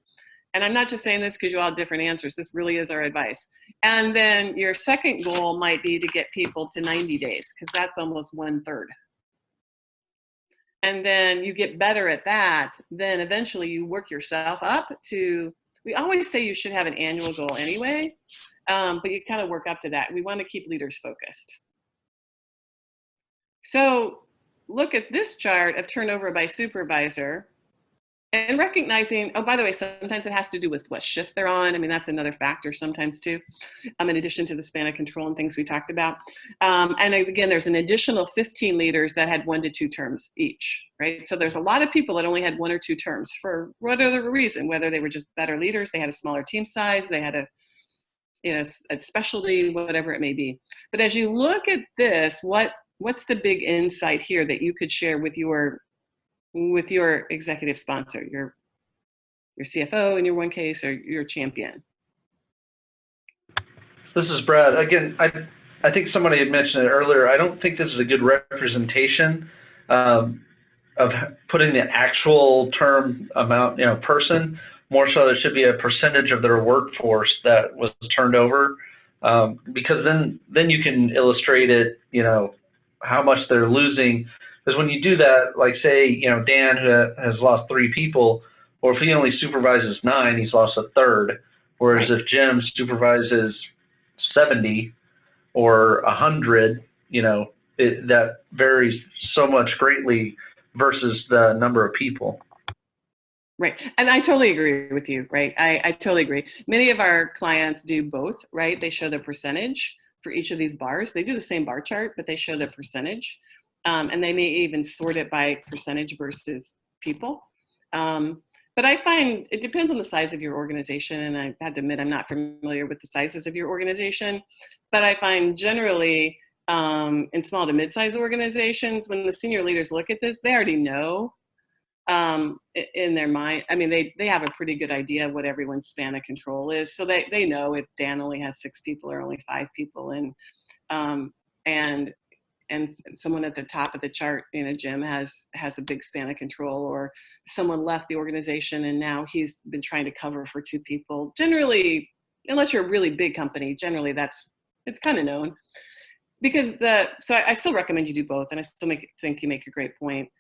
And I'm not just saying this because you all have different answers. This really is our advice. And then your second goal might be to get people to 90 days, because that's almost 1/3. And then you get better at that. Then eventually you work yourself up to, we always say you should have an annual goal anyway, but you kind of work up to that. We want to keep leaders focused. So look at this chart of turnover by supervisor. And recognizing, oh, by the way, sometimes it has to do with what shift they're on. I mean, that's another factor sometimes too, in addition to the span of control and things we talked about. And again, there's an additional 15 leaders that had 1 to 2 terms each, right? So there's a lot of people that only had 1 or 2 terms for whatever reason, whether they were just better leaders, they had a smaller team size, they had a specialty, whatever it may be. But as you look at this, what's the big insight here that you could share with your executive sponsor, your CFO in your one case, or your champion? This is Brad. Again, I think somebody had mentioned it earlier. I don't think this is a good representation of putting the actual term amount, person. More so, there should be a percentage of their workforce that was turned over, because then you can illustrate it, how much they're losing. Because when you do that, like say, Dan, who has lost 3 people, Or if he only supervises 9, he's lost a third. Whereas Right. if Jim supervises 70 or 100, that varies so much greatly versus the number of people. Right. And I totally agree with you, right? I totally agree. Many of our clients do both, right? They show the percentage for each of these bars. They do the same bar chart, but they show the percentage. And they may even sort it by percentage versus people. But I find it depends on the size of your organization. And I have to admit, I'm not familiar with the sizes of your organization. But I find generally in small to mid-sized organizations, when the senior leaders look at this, they already know in their mind. I mean, they have a pretty good idea of what everyone's span of control is. So they know if Dan only has 6 people or only 5 people, and someone at the top of the chart, Jim has a big span of control, or someone left the organization and now he's been trying to cover for 2 people. Generally, unless you're a really big company, generally it's kind of known. Because so I still recommend you do both, and I still think you make a great point.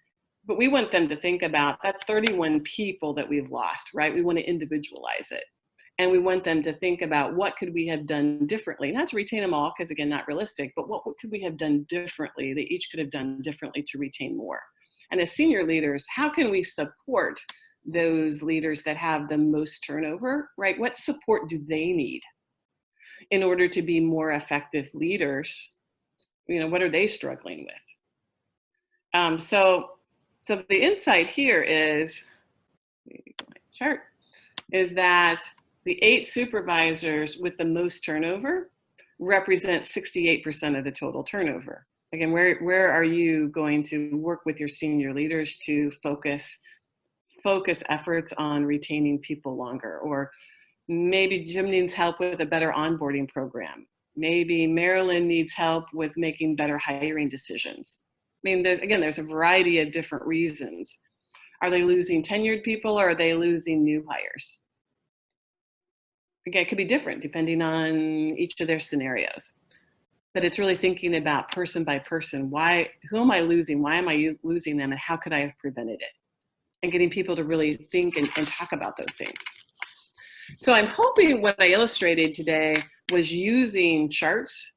But we want them to think about, that's 31 people that we've lost, right? We want to individualize it. And we want them to think about what could we have done differently, not to retain them all, because again, not realistic, but what could we have done differently that each could have done differently to retain more? And as senior leaders, how can we support those leaders that have the most turnover, right? What support do they need in order to be more effective leaders? What are they struggling with? So the insight here is, chart, is that the 8 supervisors with the most turnover represent 68% of the total turnover. Again, where are you going to work with your senior leaders to focus efforts on retaining people longer? Or maybe Jim needs help with a better onboarding program. Maybe Marilyn needs help with making better hiring decisions. I mean, there's a variety of different reasons. Are they losing tenured people, or are they losing new hires? Again, it could be different depending on each of their scenarios. But it's really thinking about person by person. Who am I losing? Why am I losing them? And how could I have prevented it? And getting people to really think and talk about those things. So I'm hoping what I illustrated today was using charts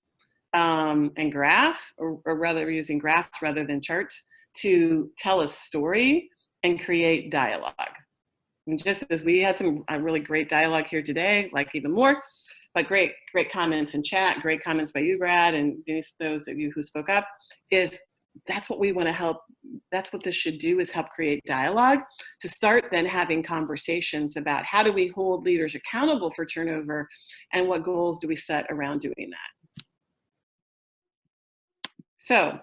and graphs, or rather using graphs rather than charts, to tell a story and create dialogue. And just as we had some really great dialogue here today, like even more, but great comments in chat, great comments by you, Brad, and those of you who spoke up, that's what we want to help. That's what this should do, is help create dialogue to start then having conversations about how do we hold leaders accountable for turnover, and what goals do we set around doing that. So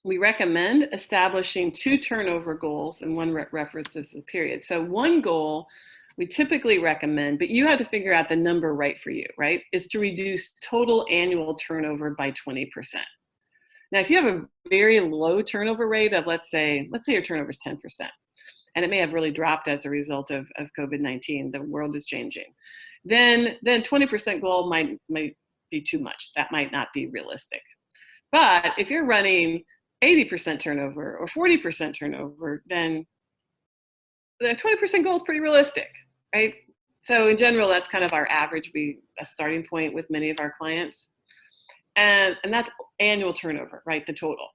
we recommend establishing 2 turnover goals, and one references the period. So one goal we typically recommend, but you have to figure out the number right for you, right, is to reduce total annual turnover by 20%. Now, if you have a very low turnover rate of, let's say your turnover is 10%, and it may have really dropped as a result of COVID-19, the world is changing, then 20% goal might be too much. That might not be realistic. But if you're running 80% turnover or 40% turnover, then the 20% goal is pretty realistic, right? So in general, that's kind of our average, a starting point with many of our clients. And that's annual turnover, right, the total.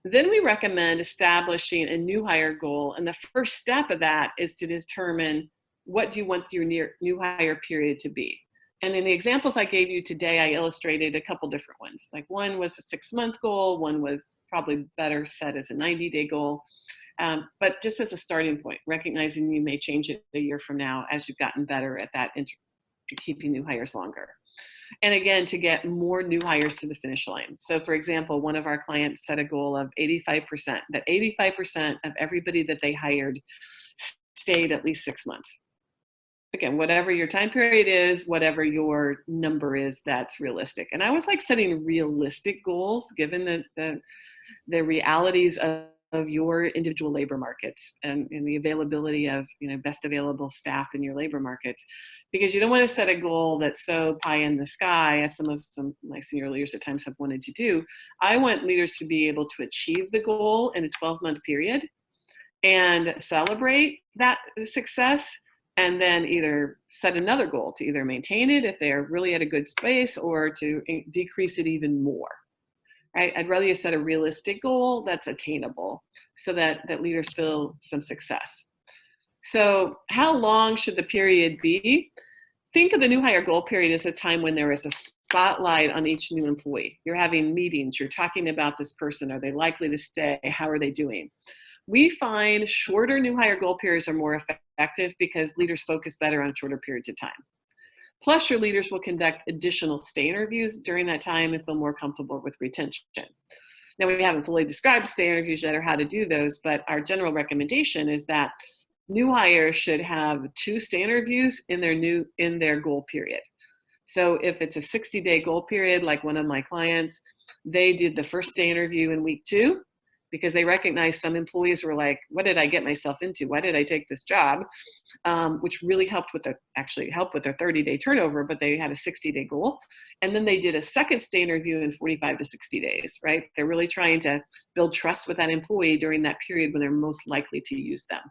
Then we recommend establishing a new hire goal. And the first step of that is to determine, what do you want your new hire period to be? And in the examples I gave you today, I illustrated a couple different ones. Like one was a 6-month goal, one was probably better set as a 90-day goal. But just as a starting point, recognizing you may change it a year from now as you've gotten better at that, keeping new hires longer. And again, to get more new hires to the finish line. So for example, one of our clients set a goal of 85%, that 85% of everybody that they hired stayed at least 6 months. Again, whatever your time period is, whatever your number is, that's realistic. And I was like setting realistic goals given the realities of your individual labor markets and the availability of best available staff in your labor markets, because you don't want to set a goal that's so pie in the sky, as some of my senior leaders at times have wanted to do. I want leaders to be able to achieve the goal in a 12-month period, and celebrate that success, and then either set another goal to either maintain it if they're really at a good space, or to decrease it even more. Right? I'd rather you set a realistic goal that's attainable so that leaders feel some success. So how long should the period be? Think of the new hire goal period as a time when there is a spotlight on each new employee. You're having meetings, you're talking about this person. Are they likely to stay? How are they doing? We find shorter new hire goal periods are more effective because leaders focus better on shorter periods of time. Plus, your leaders will conduct additional stay interviews during that time and feel more comfortable with retention. Now, we haven't fully described stay interviews yet or how to do those, but our general recommendation is that new hires should have 2 stay interviews in their goal period. So if it's a 60-day goal period, like one of my clients, they did the first stay interview in week 2 because they recognized some employees were like, what did I get myself into? Why did I take this job? Which really helped with their 30-day turnover, but they had a 60-day goal. And then they did a second stay interview in 45 to 60 days, right? They're really trying to build trust with that employee during that period when they're most likely to use them.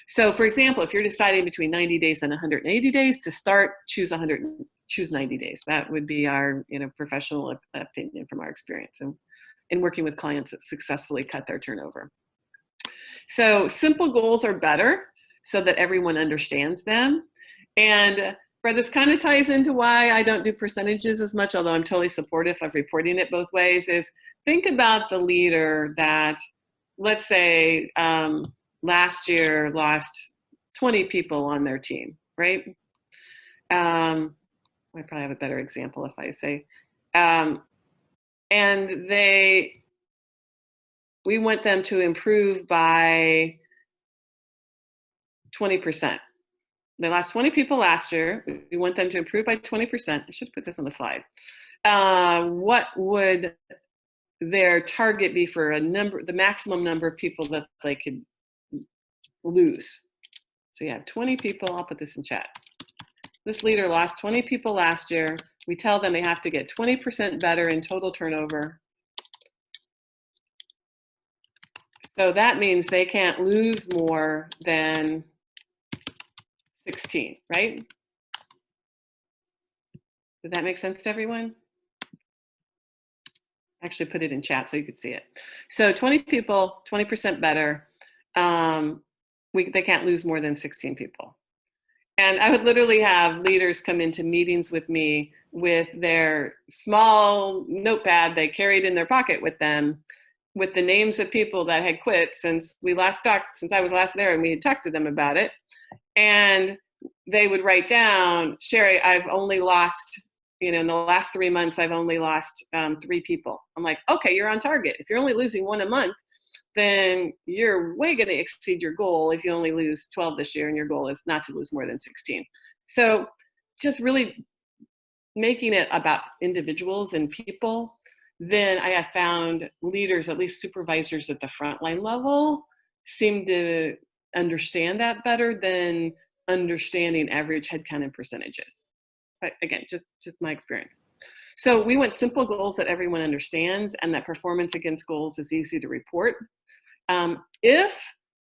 So for example, if you're deciding between 90 days and 180 days to start, choose 90 days. That would be our professional opinion from our experience and in working with clients that successfully cut their turnover. So simple goals are better so that everyone understands them. And where this kind of ties into why I don't do percentages as much, although I'm totally supportive of reporting it both ways, is think about the leader that, let's say, last year lost 20 people on their team, right? I probably have a better example if I say, and we want them to improve by 20%. They lost 20 people last year. We want them to improve by 20%. I should put this on the slide. What would their target be for the maximum number of people that they could lose? So you have 20 people. I'll put this in chat. This leader lost 20 people last year. We tell them they have to get 20% better in total turnover. So that means they can't lose more than 16, right? Did that make sense to everyone? Actually put it in chat so you could see it. So 20 people, 20% better. They can't lose more than 16 people. And I would literally have leaders come into meetings with me with their small notepad they carried in their pocket with them, with the names of people that had quit since I was last there and we had talked to them about it. And they would write down, Sherry, I've only lost, in the last 3 months, I've only lost 3 people. I'm like, okay, you're on target. If you're only losing 1 a month, then you're way going to exceed your goal if you only lose 12 this year and your goal is not to lose more than 16. So just really making it about individuals and people. Then I have found leaders, at least supervisors at the frontline level, seem to understand that better than understanding average headcount and percentages. But again, just my experience. So we want simple goals that everyone understands and that performance against goals is easy to report. If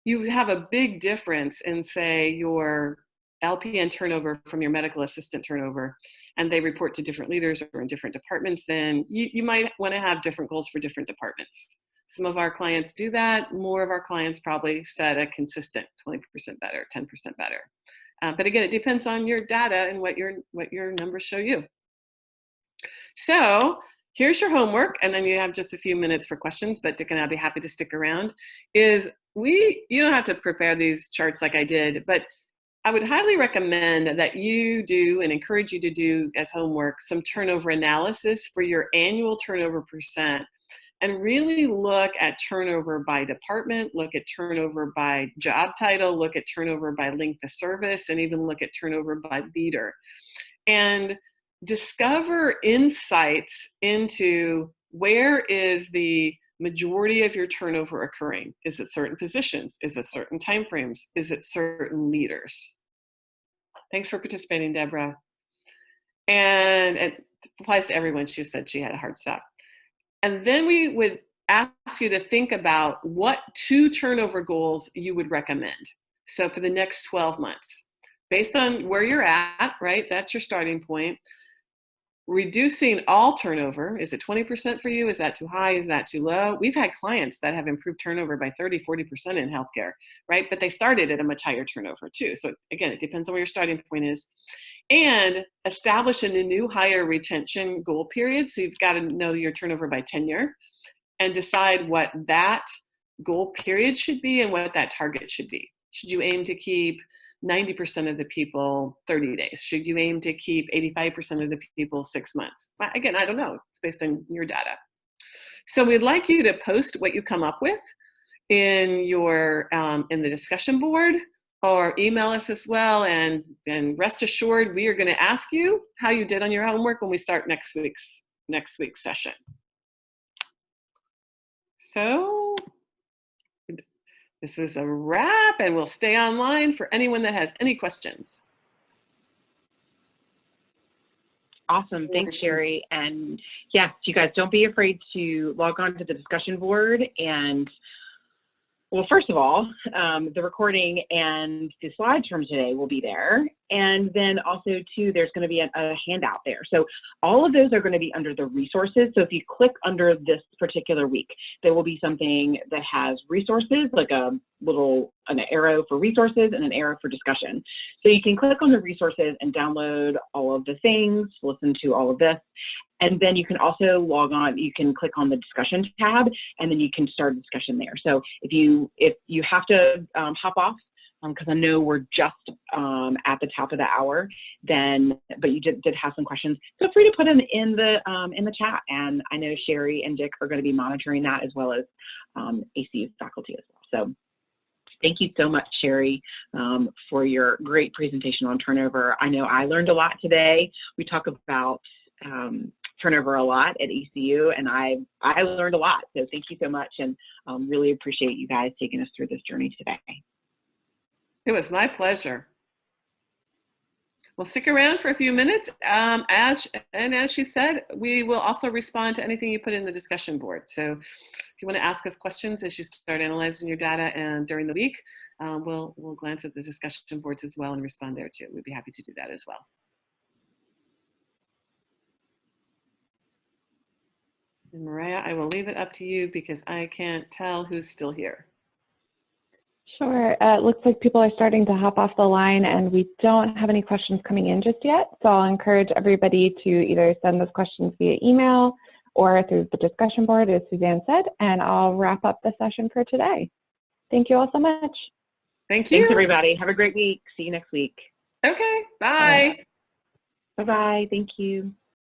you have a big difference in, say, your LPN turnover from your medical assistant turnover, and they report to different leaders or in different departments, then you might want to have different goals for different departments. Some of our clients do that. More of our clients probably set a consistent 20% better, 10% better. But again, it depends on your data and what your numbers show you. So here's your homework, and then you have just a few minutes for questions, but Dick and I'll be happy to stick around. You don't have to prepare these charts like I did, but I would highly recommend that you do and encourage you to do as homework some turnover analysis for your annual turnover percent, and really look at turnover by department, look at turnover by job title, look at turnover by length of service, and even look at turnover by leader. And discover insights into where is the majority of your turnover occurring. Is it certain positions? Is it certain timeframes? Is it certain leaders? Thanks for participating, Deborah. And it applies to everyone. She said she had a hard stop. And then we would ask you to think about what 2 turnover goals you would recommend. So for the next 12 months, based on where you're at, right? That's your starting point. Reducing all turnover, is it 20% for you? Is that too high? Is that too low? We've had clients that have improved turnover by 30, 40% in healthcare, right? But they started at a much higher turnover too. So again, it depends on where your starting point is. And establish a new hire retention goal period. So you've got to know your turnover by tenure and decide what that goal period should be and what that target should be. Should you aim to keep 90% of the people 30 days? Should you aim to keep 85% of the people 6 months? Again, I don't know. It's based on your data. So we'd like you to post what you come up with in your in the discussion board, or email us as well. And rest assured, we are going to ask you how you did on your homework when we start next week's session. So this is a wrap, and we'll stay online for anyone that has any questions. Awesome. Thanks, Sherry. And yes, you guys, don't be afraid to log on to the discussion board. And well, first of all, the recording and the slides from today will be there. And then also too, there's going to be a handout there. So all of those are going to be under the resources. So if you click under this particular week, there will be something that has resources, like an arrow for resources and an arrow for discussion. So you can click on the resources and download all of the things, listen to all of this. And then you can also log on, you can click on the discussion tab, and then you can start a discussion there. So if you have to hop off, because I know we're just at the top of the hour, but you did have some questions, feel free to put them in the chat. And I know Sherry and Dick are going to be monitoring that, as well as ACU faculty as well. So thank you so much, Sherry, for your great presentation on turnover. I know I learned a lot today. We talk about turnover a lot at ECU, and I learned a lot. So thank you so much, and really appreciate you guys taking us through this journey today. It was my pleasure. Well, stick around for a few minutes. As she said, we will also respond to anything you put in the discussion board. So if you want to ask us questions as you start analyzing your data and during the week, we'll glance at the discussion boards as well and respond there too. We'd be happy to do that as well. And Mariah, I will leave it up to you because I can't tell who's still here. Sure. It looks like people are starting to hop off the line, and we don't have any questions coming in just yet. So I'll encourage everybody to either send those questions via email or through the discussion board, as Suzanne said, and I'll wrap up the session for today. Thank you all so much. Thank you. Thanks, everybody. Have a great week. See you next week. Okay. Bye. Bye-bye. Thank you.